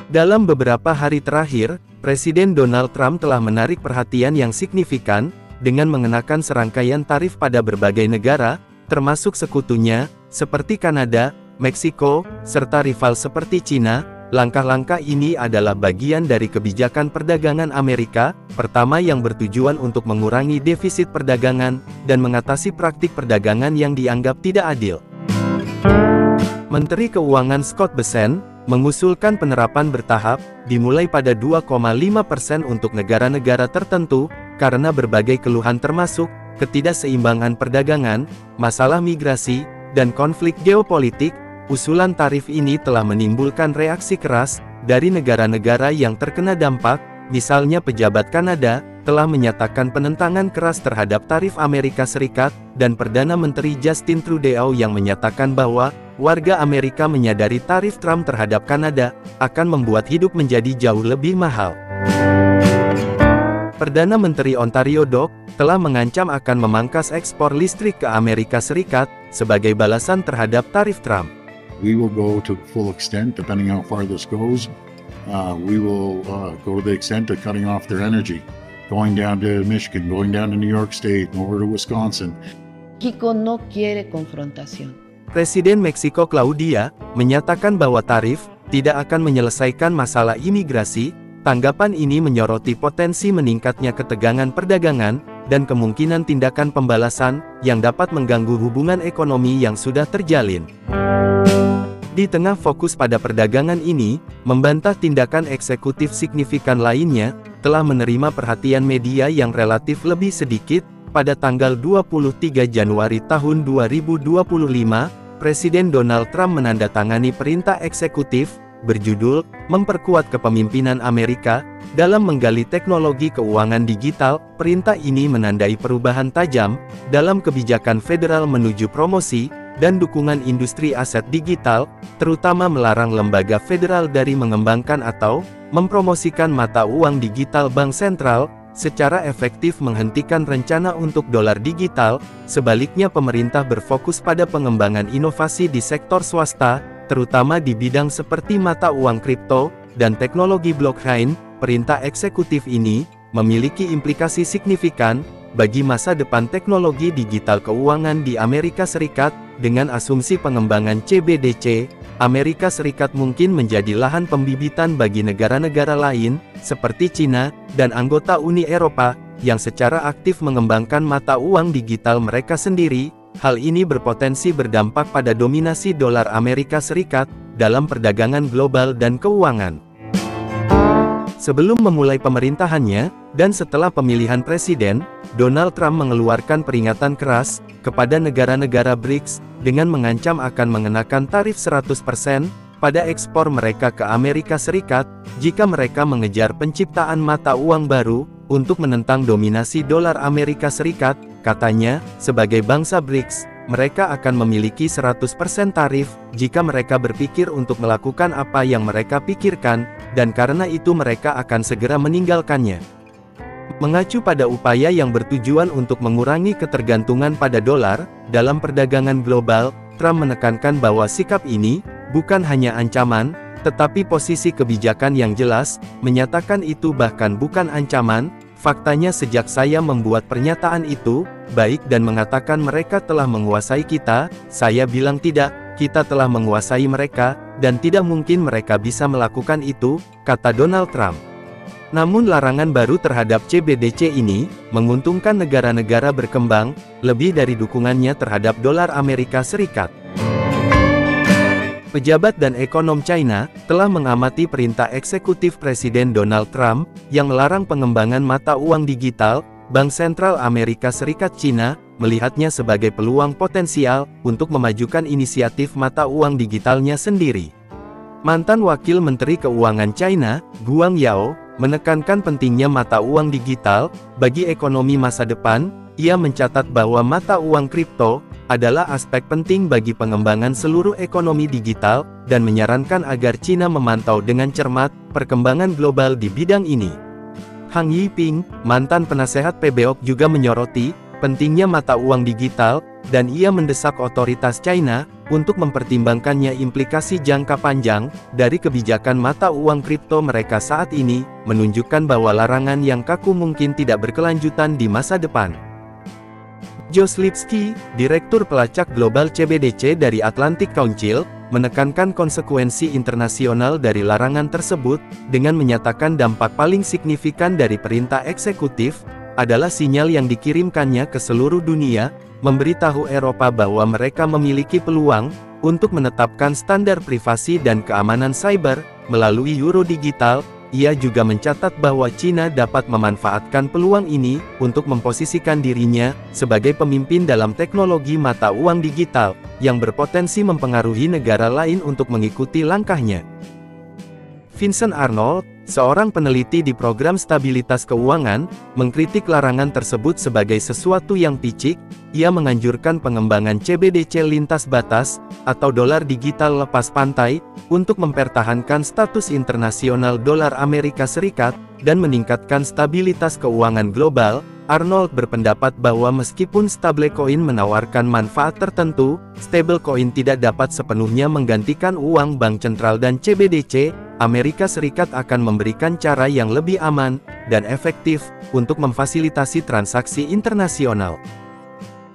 Dalam beberapa hari terakhir, Presiden Donald Trump telah menarik perhatian yang signifikan, dengan mengenakan serangkaian tarif pada berbagai negara, termasuk sekutunya, seperti Kanada, Meksiko, serta rival seperti Cina. Langkah-langkah ini adalah bagian dari kebijakan perdagangan Amerika, pertama yang bertujuan untuk mengurangi defisit perdagangan, dan mengatasi praktik perdagangan yang dianggap tidak adil. Menteri Keuangan Scott Bessent mengusulkan penerapan bertahap, dimulai pada 2,5% untuk negara-negara tertentu, karena berbagai keluhan termasuk ketidakseimbangan perdagangan, masalah migrasi, dan konflik geopolitik. Usulan tarif ini telah menimbulkan reaksi keras dari negara-negara yang terkena dampak. Misalnya pejabat Kanada telah menyatakan penentangan keras terhadap tarif Amerika Serikat, dan Perdana Menteri Justin Trudeau yang menyatakan bahwa warga Amerika menyadari tarif Trump terhadap Kanada akan membuat hidup menjadi jauh lebih mahal. Perdana Menteri Ontario Doug telah mengancam akan memangkas ekspor listrik ke Amerika Serikat sebagai balasan terhadap tarif Trump. We will go to full extent, depending how far this goes. We will go to the extent of cutting off their energy, going down to Michigan, going down to New York State, and over to Wisconsin. México no quiere confrontación. Presiden Meksiko Claudia menyatakan bahwa tarif tidak akan menyelesaikan masalah imigrasi. Tanggapan ini menyoroti potensi meningkatnya ketegangan perdagangan dan kemungkinan tindakan pembalasan yang dapat mengganggu hubungan ekonomi yang sudah terjalin. Di tengah fokus pada perdagangan ini, membantah tindakan eksekutif signifikan lainnya, telah menerima perhatian media yang relatif lebih sedikit. Pada tanggal 23 Januari tahun 2025, Presiden Donald Trump menandatangani perintah eksekutif, berjudul, Memperkuat Kepemimpinan Amerika, dalam menggali teknologi keuangan digital. Perintah ini menandai perubahan tajam, dalam kebijakan federal menuju promosi, dan dukungan industri aset digital, terutama melarang lembaga federal dari mengembangkan atau mempromosikan mata uang digital bank sentral, secara efektif menghentikan rencana untuk dolar digital. Sebaliknya pemerintah berfokus pada pengembangan inovasi di sektor swasta, terutama di bidang seperti mata uang kripto, dan teknologi blockchain. Perintah eksekutif ini memiliki implikasi signifikan bagi masa depan teknologi digital keuangan di Amerika Serikat. Dengan asumsi pengembangan CBDC, Amerika Serikat mungkin menjadi lahan pembibitan bagi negara-negara lain, seperti Cina, dan anggota Uni Eropa, yang secara aktif mengembangkan mata uang digital mereka sendiri. Hal ini berpotensi berdampak pada dominasi dolar Amerika Serikat dalam perdagangan global dan keuangan. Sebelum memulai pemerintahannya, dan setelah pemilihan presiden, Donald Trump mengeluarkan peringatan keras kepada negara-negara BRICS, dengan mengancam akan mengenakan tarif 100% pada ekspor mereka ke Amerika Serikat, jika mereka mengejar penciptaan mata uang baru, untuk menentang dominasi dolar Amerika Serikat. Katanya, sebagai bangsa BRICS, mereka akan memiliki 100% tarif, jika mereka berpikir untuk melakukan apa yang mereka pikirkan, dan karena itu mereka akan segera meninggalkannya. Mengacu pada upaya yang bertujuan untuk mengurangi ketergantungan pada dolar, dalam perdagangan global, Trump menekankan bahwa sikap ini, bukan hanya ancaman, tetapi posisi kebijakan yang jelas. Menyatakan itu bahkan bukan ancaman. Faktanya sejak saya membuat pernyataan itu, baik, dan mengatakan mereka telah menguasai kita, saya bilang tidak, kita telah menguasai mereka, dan tidak mungkin mereka bisa melakukan itu, kata Donald Trump. Namun larangan baru terhadap CBDC ini, menguntungkan negara-negara berkembang, lebih dari dukungannya terhadap dolar Amerika Serikat. Pejabat dan ekonom China telah mengamati perintah eksekutif Presiden Donald Trump yang melarang pengembangan mata uang digital. Bank Sentral Amerika Serikat China melihatnya sebagai peluang potensial untuk memajukan inisiatif mata uang digitalnya sendiri. Mantan Wakil Menteri Keuangan China, Guang Yao, menekankan pentingnya mata uang digital bagi ekonomi masa depan. Ia mencatat bahwa mata uang kripto adalah aspek penting bagi pengembangan seluruh ekonomi digital, dan menyarankan agar China memantau dengan cermat perkembangan global di bidang ini. Hang Yiping, mantan penasehat PBOK, juga menyoroti pentingnya mata uang digital, dan ia mendesak otoritas China untuk mempertimbangkannya implikasi jangka panjang dari kebijakan mata uang kripto mereka saat ini, menunjukkan bahwa larangan yang kaku mungkin tidak berkelanjutan di masa depan. Josh Lipsky, Direktur Pelacak Global CBDC dari Atlantic Council, menekankan konsekuensi internasional dari larangan tersebut, dengan menyatakan dampak paling signifikan dari perintah eksekutif adalah sinyal yang dikirimkannya ke seluruh dunia, memberitahu Eropa bahwa mereka memiliki peluang untuk menetapkan standar privasi dan keamanan cyber melalui euro digital. Ia juga mencatat bahwa China dapat memanfaatkan peluang ini untuk memposisikan dirinya sebagai pemimpin dalam teknologi mata uang digital yang berpotensi mempengaruhi negara lain untuk mengikuti langkahnya. Vincent Arnold, seorang peneliti di program stabilitas keuangan, mengkritik larangan tersebut sebagai sesuatu yang picik. Ia menganjurkan pengembangan CBDC lintas batas, atau dolar digital lepas pantai, untuk mempertahankan status internasional dolar Amerika Serikat, dan meningkatkan stabilitas keuangan global. Arnold berpendapat bahwa meskipun stablecoin menawarkan manfaat tertentu, stablecoin tidak dapat sepenuhnya menggantikan uang bank sentral dan CBDC. Amerika Serikat akan memberikan cara yang lebih aman dan efektif untuk memfasilitasi transaksi internasional.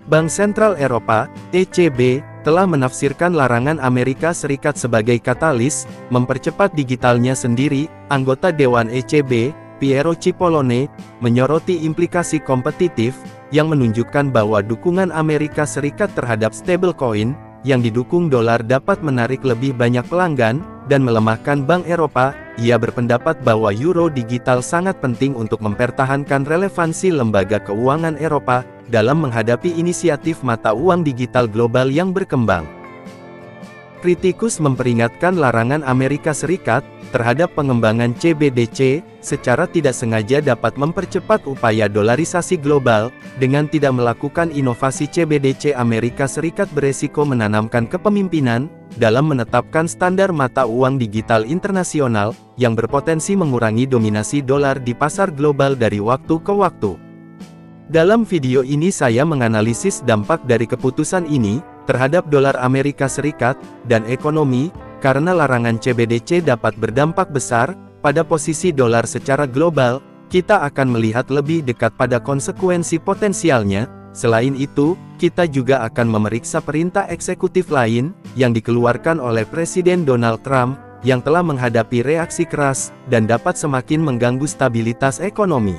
Bank Sentral Eropa, ECB, telah menafsirkan larangan Amerika Serikat sebagai katalis mempercepat digitalnya sendiri. Anggota Dewan ECB, Piero Cipollone, menyoroti implikasi kompetitif yang menunjukkan bahwa dukungan Amerika Serikat terhadap stablecoin yang didukung dolar dapat menarik lebih banyak pelanggan dan melemahkan Bank Eropa. Ia berpendapat bahwa euro digital sangat penting untuk mempertahankan relevansi lembaga keuangan Eropa dalam menghadapi inisiatif mata uang digital global yang berkembang. Kritikus memperingatkan larangan Amerika Serikat terhadap pengembangan CBDC secara tidak sengaja dapat mempercepat upaya dolarisasi global. Dengan tidak melakukan inovasi CBDC, Amerika Serikat beresiko menanamkan kepemimpinan dalam menetapkan standar mata uang digital internasional yang berpotensi mengurangi dominasi dolar di pasar global dari waktu ke waktu. Dalam video ini saya menganalisis dampak dari keputusan ini terhadap dolar Amerika Serikat dan ekonomi, karena larangan CBDC dapat berdampak besar pada posisi dolar secara global. Kita akan melihat lebih dekat pada konsekuensi potensialnya. Selain itu, kita juga akan memeriksa perintah eksekutif lain yang dikeluarkan oleh Presiden Donald Trump yang telah menghadapi reaksi keras dan dapat semakin mengganggu stabilitas ekonomi.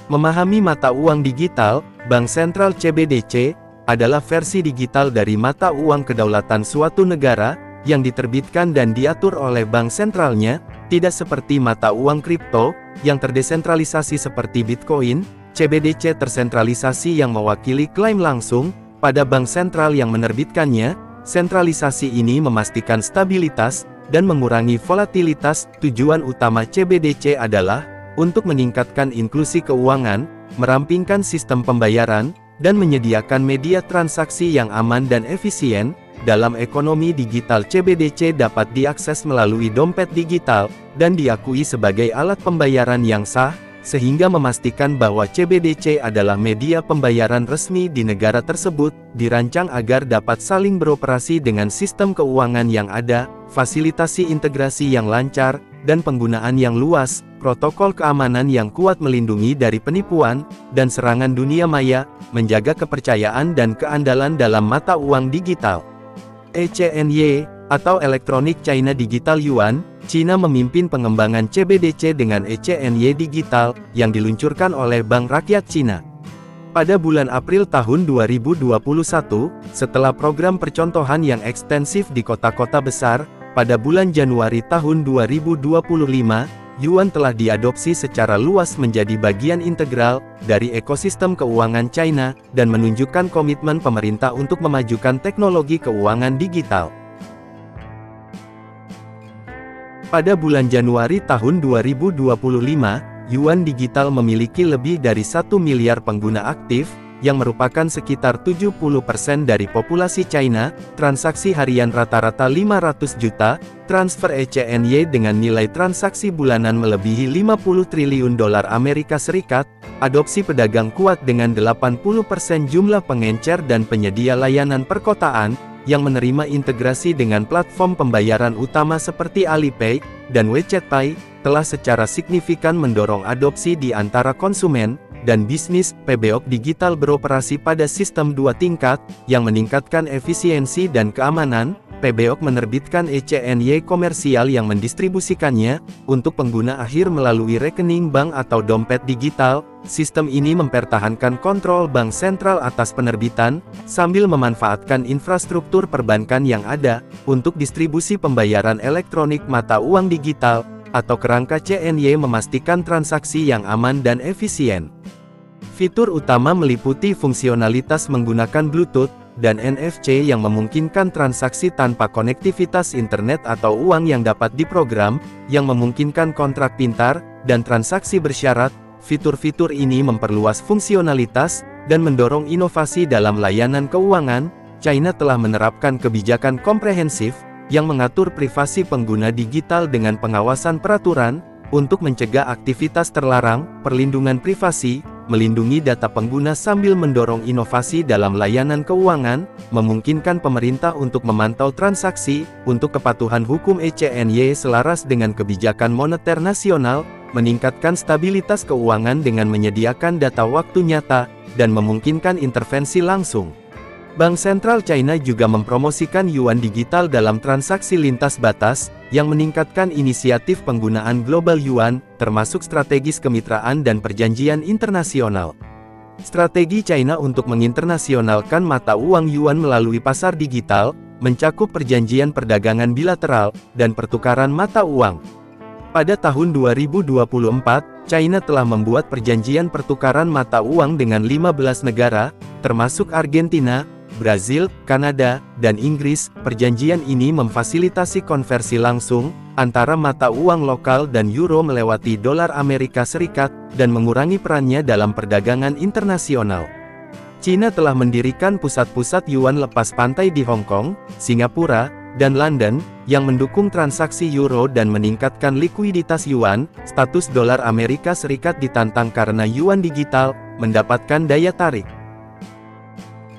Memahami mata uang digital, Bank Sentral CBDC adalah versi digital dari mata uang kedaulatan suatu negara yang diterbitkan dan diatur oleh bank sentralnya, tidak seperti mata uang kripto yang terdesentralisasi seperti Bitcoin. CBDC tersentralisasi yang mewakili klaim langsung pada bank sentral yang menerbitkannya. Sentralisasi ini memastikan stabilitas dan mengurangi volatilitas. Tujuan utama CBDC adalah untuk meningkatkan inklusi keuangan, merampingkan sistem pembayaran, dan menyediakan media transaksi yang aman dan efisien. Dalam ekonomi digital, CBDC dapat diakses melalui dompet digital, dan diakui sebagai alat pembayaran yang sah, sehingga memastikan bahwa CBDC adalah media pembayaran resmi di negara tersebut. Dirancang agar dapat saling beroperasi dengan sistem keuangan yang ada, fasilitasi integrasi yang lancar, dan penggunaan yang luas. Protokol keamanan yang kuat melindungi dari penipuan dan serangan dunia maya, menjaga kepercayaan dan keandalan dalam mata uang digital. ECNY, atau Electronic China Digital Yuan, China memimpin pengembangan CBDC dengan ECNY Digital, yang diluncurkan oleh Bank Rakyat China. Pada bulan April tahun 2021, setelah program percontohan yang ekstensif di kota-kota besar, pada bulan Januari tahun 2025, Yuan telah diadopsi secara luas menjadi bagian integral dari ekosistem keuangan China, dan menunjukkan komitmen pemerintah untuk memajukan teknologi keuangan digital. Pada bulan Januari tahun 2025, Yuan Digital memiliki lebih dari 1 miliar pengguna aktif, yang merupakan sekitar 70% dari populasi China, transaksi harian rata-rata 500 juta, transfer ECNY dengan nilai transaksi bulanan melebihi 50 triliun dolar Amerika Serikat, adopsi pedagang kuat dengan 80% jumlah pengencer dan penyedia layanan perkotaan, yang menerima integrasi dengan platform pembayaran utama seperti Alipay dan WeChat Pay, telah secara signifikan mendorong adopsi di antara konsumen dan bisnis. PBOK Digital beroperasi pada sistem 2 tingkat, yang meningkatkan efisiensi dan keamanan. PBOK menerbitkan ECNY komersial yang mendistribusikannya untuk pengguna akhir melalui rekening bank atau dompet digital. Sistem ini mempertahankan kontrol bank sentral atas penerbitan, sambil memanfaatkan infrastruktur perbankan yang ada untuk distribusi pembayaran elektronik mata uang digital atau kerangka CNY, memastikan transaksi yang aman dan efisien. Fitur utama meliputi fungsionalitas menggunakan Bluetooth dan NFC yang memungkinkan transaksi tanpa konektivitas internet atau uang yang dapat diprogram, yang memungkinkan kontrak pintar dan transaksi bersyarat. Fitur-fitur ini memperluas fungsionalitas dan mendorong inovasi dalam layanan keuangan. China telah menerapkan kebijakan komprehensif yang mengatur privasi pengguna digital dengan pengawasan peraturan untuk mencegah aktivitas terlarang, perlindungan privasi, melindungi data pengguna sambil mendorong inovasi dalam layanan keuangan, memungkinkan pemerintah untuk memantau transaksi, untuk kepatuhan hukum ECNY selaras dengan kebijakan moneter nasional, meningkatkan stabilitas keuangan dengan menyediakan data waktu nyata, dan memungkinkan intervensi langsung. Bank Sentral China juga mempromosikan yuan digital dalam transaksi lintas batas, yang meningkatkan inisiatif penggunaan global yuan, termasuk strategis kemitraan dan perjanjian internasional. Strategi China untuk menginternasionalkan mata uang yuan melalui pasar digital, mencakup perjanjian perdagangan bilateral, dan pertukaran mata uang. Pada tahun 2024, China telah membuat perjanjian pertukaran mata uang dengan 15 negara, termasuk Argentina, Brazil, Kanada, dan Inggris. Perjanjian ini memfasilitasi konversi langsung antara mata uang lokal dan euro melewati dolar Amerika Serikat, dan mengurangi perannya dalam perdagangan internasional. China telah mendirikan pusat-pusat yuan lepas pantai di Hong Kong, Singapura, dan London, yang mendukung transaksi euro dan meningkatkan likuiditas yuan. Status dolar Amerika Serikat ditantang karena yuan digital mendapatkan daya tarik.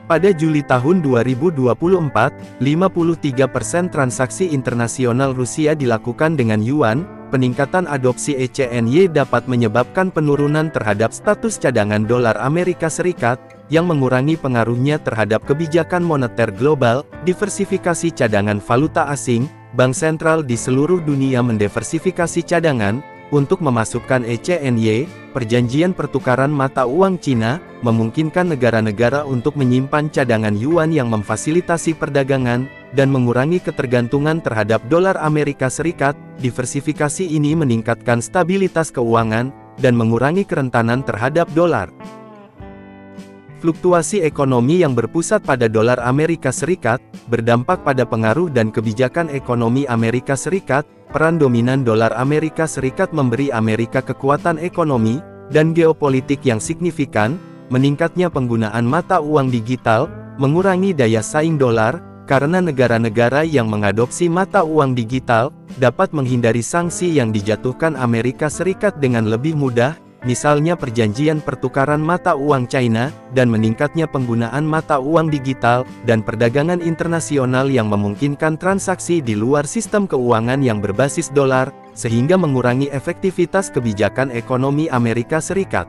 Pada Juli tahun 2024, 53% transaksi internasional Rusia dilakukan dengan yuan. Peningkatan adopsi ECNY dapat menyebabkan penurunan terhadap status cadangan dolar Amerika Serikat, yang mengurangi pengaruhnya terhadap kebijakan moneter global. Diversifikasi cadangan valuta asing. Bank sentral di seluruh dunia mendiversifikasi cadangan untuk memasukkan ECNY. Perjanjian pertukaran mata uang Cina memungkinkan negara-negara untuk menyimpan cadangan yuan yang memfasilitasi perdagangan dan mengurangi ketergantungan terhadap dolar Amerika Serikat. Diversifikasi ini meningkatkan stabilitas keuangan dan mengurangi kerentanan terhadap dolar. Fluktuasi ekonomi yang berpusat pada dolar Amerika Serikat berdampak pada pengaruh dan kebijakan ekonomi Amerika Serikat. Peran dominan dolar Amerika Serikat memberi Amerika kekuatan ekonomi dan geopolitik yang signifikan. Meningkatnya penggunaan mata uang digital mengurangi daya saing dolar, karena negara-negara yang mengadopsi mata uang digital dapat menghindari sanksi yang dijatuhkan Amerika Serikat dengan lebih mudah. Misalnya perjanjian pertukaran mata uang China, dan meningkatnya penggunaan mata uang digital, dan perdagangan internasional yang memungkinkan transaksi di luar sistem keuangan yang berbasis dolar, sehingga mengurangi efektivitas kebijakan ekonomi Amerika Serikat.